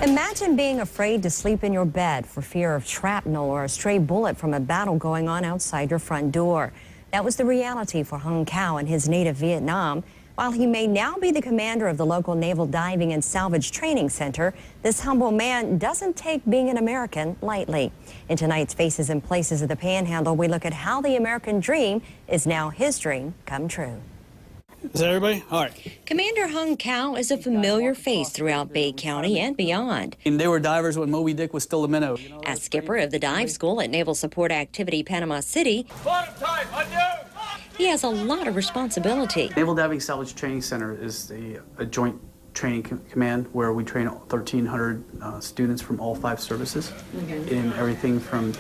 Imagine being afraid to sleep in your bed for fear of shrapnel or a stray bullet from a battle going on outside your front door. That was the reality for Hung Cao in his native Vietnam. While he may now be the commander of the local Naval Diving and Salvage Training Center, this humble man doesn't take being an American lightly. In tonight's Faces and Places of the Panhandle, we look at how the American dream is now his dream come true. Is that everybody? All right. Commander Hung Cao is a familiar face throughout Bay County and beyond. And they were divers when Moby Dick was still a minnow. As skipper of the dive school at Naval Support Activity Panama City, he has a lot of responsibility. Naval Diving Salvage Training Center is a joint training command where we train 1,300 students from all 5 services in everything from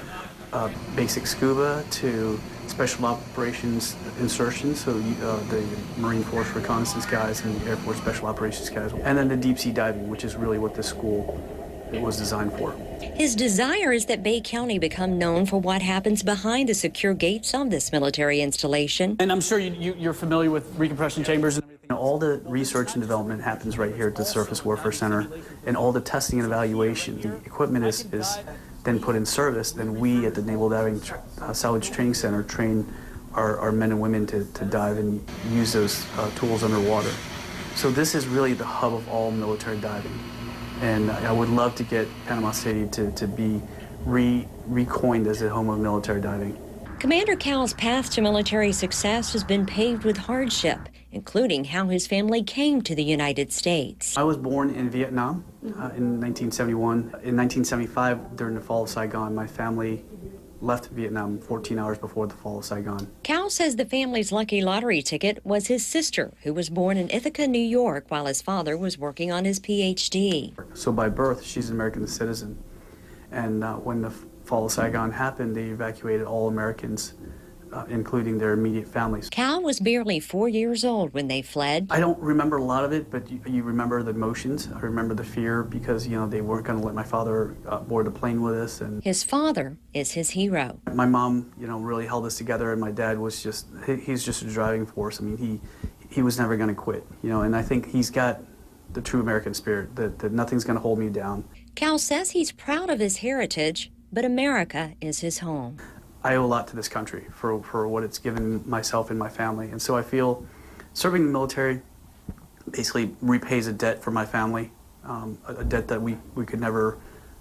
basic scuba to special operations insertion, so the Marine Force reconnaissance guys and the Air Force special operations guys, and then the deep sea diving, which is really what this school was designed for. His desire is that Bay County become known for what happens behind the secure gates of this military installation. And I'm sure you're familiar with recompression chambers and everything. All the research and development happens right here at the Surface Warfare Center, and all the testing and evaluation. The equipment is then put in service. Then we at the Naval Diving Salvage Training Center train our men and women to dive and use those tools underwater. So this is really the hub of all military diving. And I would love to get Panama City to be recoined as the home of military diving. Commander Cao's path to military success has been paved with hardship, including how his family came to the United States. I was born in Vietnam in 1971. In 1975, during the fall of Saigon, my family left Vietnam 14 hours before the fall of Saigon. Cao says the family's lucky lottery ticket was his sister, who was born in Ithaca, New York, while his father was working on his PhD. So by birth, she's an American citizen. And when the fall of Saigon happened, they evacuated all Americans, including their immediate families. Cao was barely 4 years old when they fled. I don't remember a lot of it, but you remember the emotions. I remember the fear because, they weren't going to let my father board the plane with us. And his father is his hero. My mom, really held us together, and my dad was he's just a driving force. I mean, he was never going to quit, and I think he's got the true American spirit, that nothing's going to hold me down. Cao says he's proud of his heritage, but America is his home. I owe a lot to this country for what it's given myself and my family. And so I feel serving the military basically repays a debt for my family, a debt that we could never,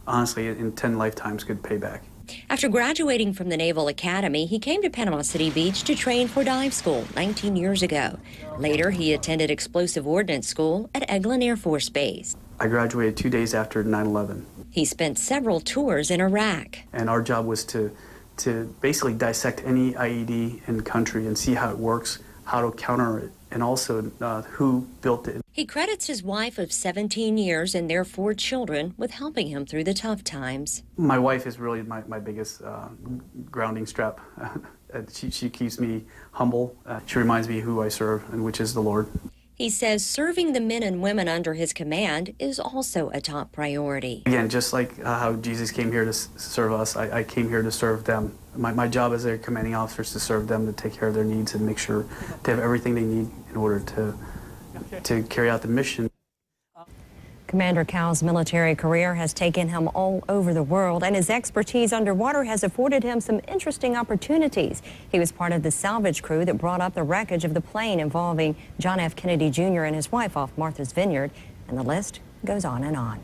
honestly, in 10 lifetimes could pay back. After graduating from the Naval Academy, he came to Panama City Beach to train for dive school 19 years ago. Later, he attended explosive ordnance school at Eglin Air Force Base. I graduated 2 days after 9/11. He spent several tours in Iraq. And our job was to basically dissect any IED in the country and see how it works, how to counter it, and also who built it. He credits his wife of 17 years and their 4 children with helping him through the tough times. My wife is really my biggest grounding strap. She keeps me humble. She reminds me who I serve, and which is the Lord. He says serving the men and women under his command is also a top priority. Again, just like how Jesus came here to serve us, I came here to serve them. My job as their commanding officer is to serve them, to take care of their needs and make sure they have everything they need in order to carry out the mission. Commander Cao's military career has taken him all over the world, and his expertise underwater has afforded him some interesting opportunities. He was part of the salvage crew that brought up the wreckage of the plane involving John F. Kennedy Jr. and his wife off Martha's Vineyard, and the list goes on and on.